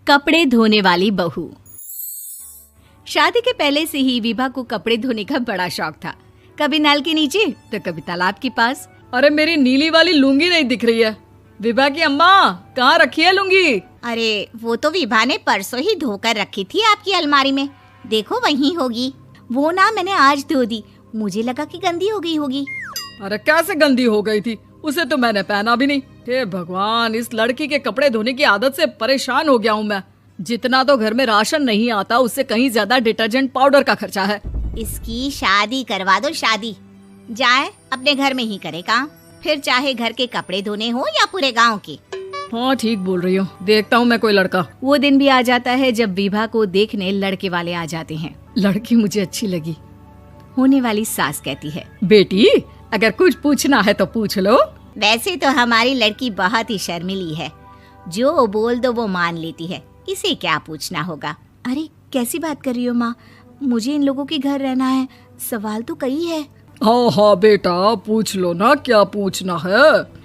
कपड़े धोने वाली बहू। शादी के पहले से ही विभा को कपड़े धोने का बड़ा शौक था। कभी नल के नीचे तो कभी तालाब के पास। अरे मेरी नीली वाली लुंगी नहीं दिख रही है। विभा की अम्मा, कहाँ रखी है लुंगी? अरे वो तो विभा ने परसों ही धोकर रखी थी आपकी अलमारी में, देखो वहीं होगी। वो ना मैंने आज धो दी, मुझे लगा कि गंदी हो गई होगी। अरे कैसे गंदी हो गई थी? उसे तो मैंने पहना भी नहीं। हे भगवान, इस लड़की के कपड़े धोने की आदत से परेशान हो गया हूँ मैं। जितना तो घर में राशन नहीं आता, उससे कहीं ज्यादा डिटर्जेंट पाउडर का खर्चा है। इसकी शादी करवा दो, शादी जाए अपने घर में ही करे काम, फिर चाहे घर के कपड़े धोने हो या पूरे गांव के। हाँ ठीक बोल रही हूँ, देखता हूँ मैं कोई लड़का। वो दिन भी आ जाता है जब विभा को देखने लड़के वाले आ जाते हैं। लड़की मुझे अच्छी लगी। होने वाली सास कहती है, बेटी अगर कुछ पूछना है तो पूछ लो। वैसे तो हमारी लड़की बहुत ही शर्मीली है, जो बोल दो वो मान लेती है, इसे क्या पूछना होगा। अरे कैसी बात कर रही हो माँ, मुझे इन लोगों के घर रहना है, सवाल तो कई है। हाँ हाँ बेटा, पूछ लो ना, क्या पूछना है।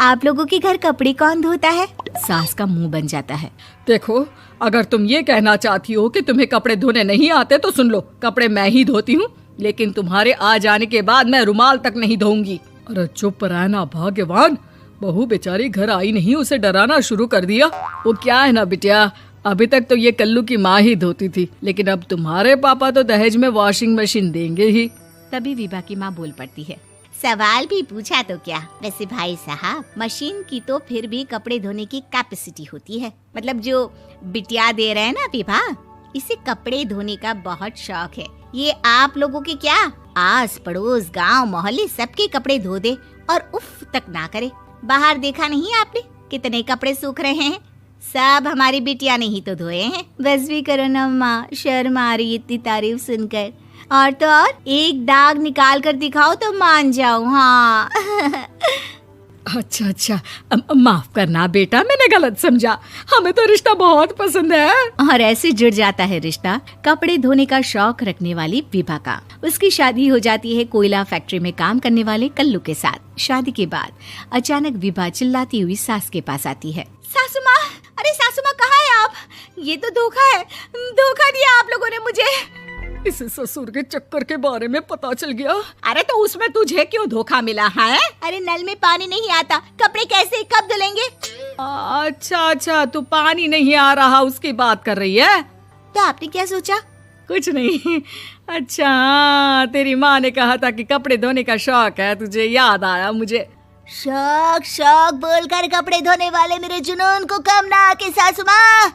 आप लोगों के घर कपड़े कौन धोता है? सास का मुंह बन जाता है। देखो, अगर तुम ये कहना चाहती हो कि तुम्हें कपड़े धोने नहीं आते तो सुन लो, कपड़े मैं ही धोती हूँ, लेकिन तुम्हारे आ जाने के बाद मैं रुमाल तक नहीं धोऊंगी। अरे चुप रहना भाग्यवान, बहू बेचारी घर आई नहीं, उसे डराना शुरू कर दिया। वो क्या है ना बिटिया, अभी तक तो ये कल्लू की माँ ही धोती थी, लेकिन अब तुम्हारे पापा तो दहेज में वॉशिंग मशीन देंगे ही। तभी विभा की माँ बोल पड़ती है, सवाल भी पूछा तो क्या। वैसे भाई साहब, मशीन की तो फिर भी कपड़े धोने की कैपेसिटी होती है। मतलब जो बिटिया दे रहे हैं ना विभा, इसे कपड़े धोने का बहुत शौक है। ये आप लोगों के क्या, आस पड़ोस गांव मोहल्ले सबके कपड़े धो दे और उफ तक ना करे। बाहर देखा नहीं आपने कितने कपड़े सूख रहे हैं? सब हमारी बिटिया ने ही तो धोए हैं। बस भी करो ना माँ, शर्म आ रही इतनी तारीफ सुनकर। और तो और एक दाग निकाल कर दिखाओ तो मान जाऊं। हाँ अच्छा, माफ करना बेटा, मैंने गलत समझा। हमें तो रिश्ता बहुत पसंद है। और ऐसे जुड़ जाता है रिश्ता कपड़े धोने का शौक रखने वाली विभा का। उसकी शादी हो जाती है कोयला फैक्ट्री में काम करने वाले कल्लू के साथ। शादी के बाद अचानक विभा चिल्लाती हुई सास के पास आती है। सासू माँ, अरे सासू माँ कहाँ है आप? ये तो धोखा है, धोखा दिया आप लोगों ने मुझे। इसे ससुर के चक्कर के बारे में पता चल गया। अरे तो उसमें तुझे क्यों धोखा मिला है? अरे नल में पानी नहीं आता, कपड़े कैसे कब धुलेंगे? अच्छा, तू पानी नहीं आ रहा उसकी बात कर रही है। तो आपने क्या सोचा? कुछ नहीं। अच्छा, तेरी माँ ने कहा था कि कपड़े धोने का शौक है तुझे, याद आया मुझे। शौक बोलकर कपड़े धोने वाले मेरे जुनून को कम ना आके सासू माँ,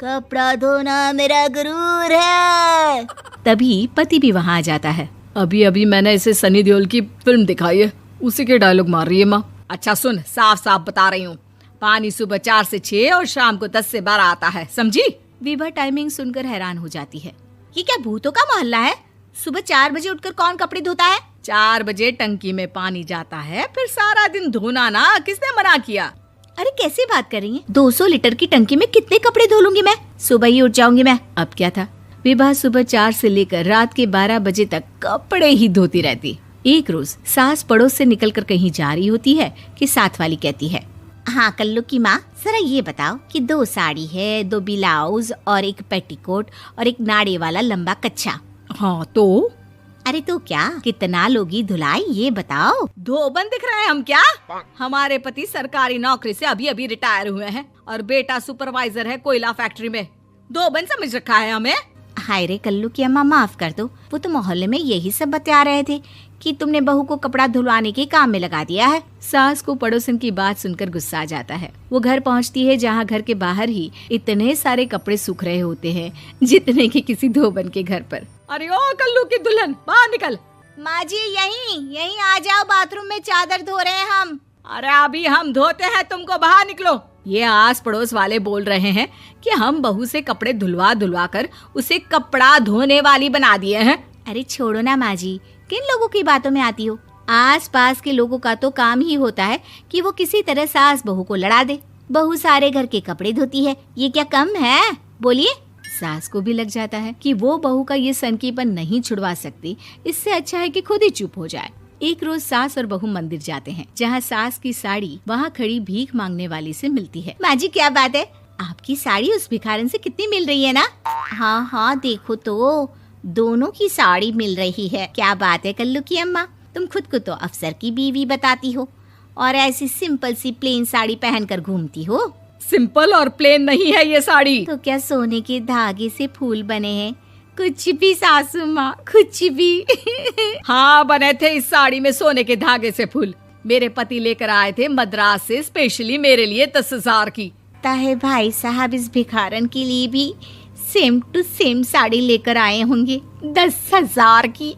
कपड़ा धोना मेरा गुरूर है। तभी पति भी वहाँ आ जाता है। अभी मैंने इसे सनी देओल की फिल्म दिखाई है, उसी के डायलॉग मार रही है माँ। अच्छा सुन, साफ साफ बता रही हूँ, पानी सुबह 4 से 6 और शाम को 10 से 12 आता है, समझी? विभा टाइमिंग सुनकर हैरान हो जाती है। ये क्या भूतों का मोहल्ला है? सुबह 4 बजे उठकर कौन कपड़े धोता है? 4 बजे टंकी में पानी जाता है, फिर सारा दिन धोना ना, किसने मना किया? अरे कैसी बात कर रही हैं? 200 लीटर की टंकी में कितने कपड़े धो लूंगी मैं? सुबह ही उठ जाऊंगी मैं। अब क्या था, विभा सुबह 4 से लेकर रात के 12 बजे तक कपड़े ही धोती रहती। एक रोज सास पड़ोस से निकलकर कहीं जा रही होती है कि साथ वाली कहती है, हाँ कल्लू की माँ, जरा ये बताओ कि 2 साड़ी है, 2 ब्लाउज और एक पेटीकोट और एक नाड़े वाला लंबा कच्छा। हाँ तो? अरे तो क्या, कितना लोगी धुलाई ये बताओ। धोबन दिख रहे हैं हम क्या? हमारे पति सरकारी नौकरी से अभी रिटायर हुए हैं और बेटा सुपरवाइजर है कोयला फैक्ट्री में। धोबन समझ रखा है हमें? हाय रे कल्लू की अम्मा, माफ कर दो, वो तो मोहल्ले में यही सब बता रहे थे कि तुमने बहू को कपड़ा धुलवाने के काम में लगा दिया है। सास को पड़ोसन की बात सुनकर गुस्सा आ जाता है। वो घर पहुंचती है जहां घर के बाहर ही इतने सारे कपड़े सूख रहे होते हैं जितने कि किसी धोबन के घर पर। अरे ओ कल्लू की दुल्हन, बाहर निकल। माँ जी यहीं आ जाओ, बाथरूम में चादर धो रहे हैं हम। अरे अभी हम धोते हैं, तुमको बाहर निकलो। ये आस पड़ोस वाले बोल रहे हैं कि हम बहू से कपड़े धुलवा कर उसे कपड़ा धोने वाली बना दिए हैं। अरे छोड़ो ना माँ जी, किन लोगों की बातों में आती हो? आस पास के लोगों का तो काम ही होता है कि वो किसी तरह सास बहू को लड़ा दे। बहू सारे घर के कपड़े धोती है, ये क्या कम है? बोलिए। सास को भी लग जाता है कि वो बहू का ये सनकीपन नहीं छुड़वा सकती, इससे अच्छा है कि खुद ही चुप हो जाए। एक रोज सास और बहू मंदिर जाते हैं, जहाँ सास की साड़ी वहाँ खड़ी भीख मांगने वाली से मिलती है। माँ जी क्या बात है, आपकी साड़ी उस भिखारन से कितनी मिल रही है ना? हाँ हाँ, देखो तो दोनों की साड़ी मिल रही है। क्या बात है कल्लू की अम्मा, तुम खुद को तो अफसर की बीवी बताती हो और ऐसी सिंपल सी प्लेन साड़ी पहनकर घूमती हो। सिंपल और प्लेन नहीं है ये साड़ी। तो क्या सोने के धागे से फूल बने हैं? कुछ भी सासू माँ, कुछ भी। हाँ, बने थे इस साड़ी में सोने के धागे से फूल। मेरे पति लेकर आए थे मद्रास से स्पेशली मेरे लिए 10,000 की। ताहे भाई साहब इस भिखारन के लिए भी सेम टू सेम साड़ी लेकर आए होंगे 10,000 की।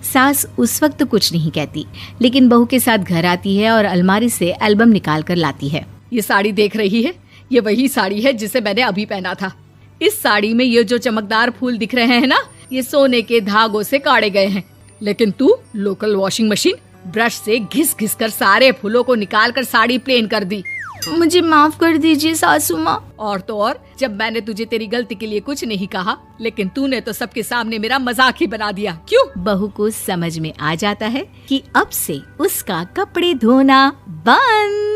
सास उस वक्त कुछ नहीं कहती, लेकिन बहू के साथ घर आती है और अलमारी से एल्बम निकाल कर लाती है। ये साड़ी देख रही है, ये वही साड़ी है जिसे मैंने अभी पहना था। इस साड़ी में ये जो चमकदार फूल दिख रहे हैं ना, ये सोने के धागों से काढ़े गए हैं। लेकिन तू लोकल वॉशिंग मशीन ब्रश से घिस घिस कर सारे फूलों को निकाल कर साड़ी प्लेन कर दी। मुझे माफ कर दीजिए सासू माँ। और तो और, जब मैंने तुझे तेरी गलती के लिए कुछ नहीं कहा, लेकिन तूने तो सबके सामने मेरा मजाक ही बना दिया। क्यों? बहू को समझ में आ जाता है कि अब से उसका कपड़े धोना बंद।